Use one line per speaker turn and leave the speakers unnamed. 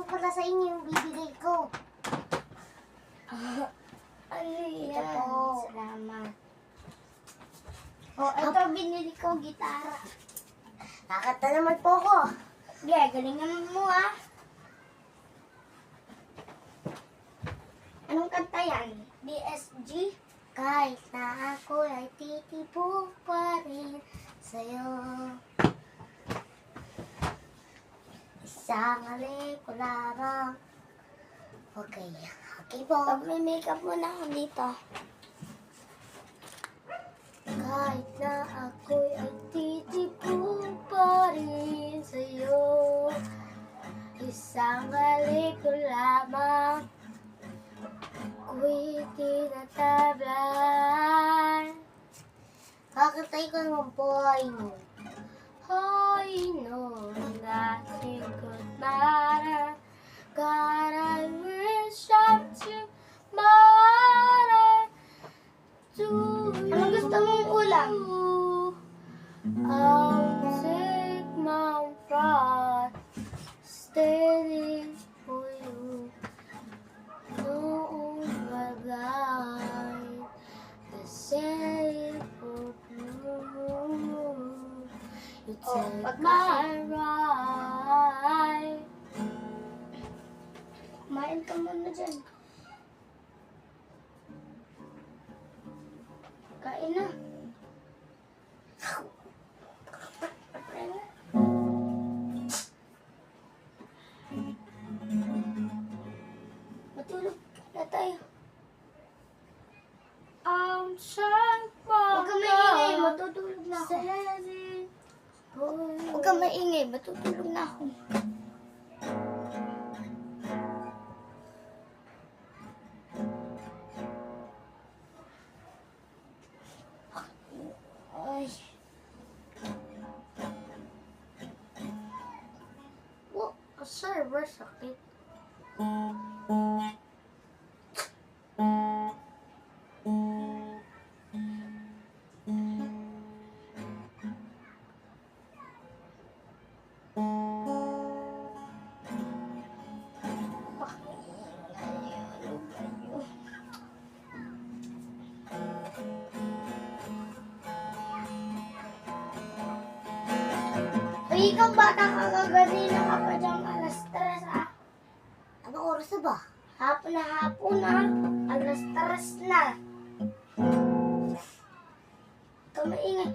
pala sa inyo yung bibigay ko.
Ano yan?
Ito po.
Salamat. Oh, ito binili ko gitara.
Nakata naman po ko.
Sige, galingan mo ah. Anong kanta yan? DSG?
Kahit na ako ay titibo pa rin sa'yo. Isang halik ko lamang. Okay. Okay po.
Pag may makeup mo na ako dito.
Kahit na ako'y ay titibo pa rin sa'yo. Isang halik ko lamang. Ako'y tinatablan. Kakantay ko naman po ay no. I know nothing could matter. God, I wish up to matter to you.
Anong gusto mong ulam?
I'll take my pride, steady for you. No blind, the same for you. You take my right.
Kumain ka muna dyan. Kain na. Kain na. Matulog na tayo.
I'm trying
Huwag kang maingay, matutulog na ako.
steady for you.
Huwag kang maingay, matutulog na ako. Ay.
Oh, server sakit.
Ay, ikaw bata ka kaganina ka pa dyan alas 3 ah.
Anong oras na ba?
Hapon na. Alas 3 na. Ikaw maingay.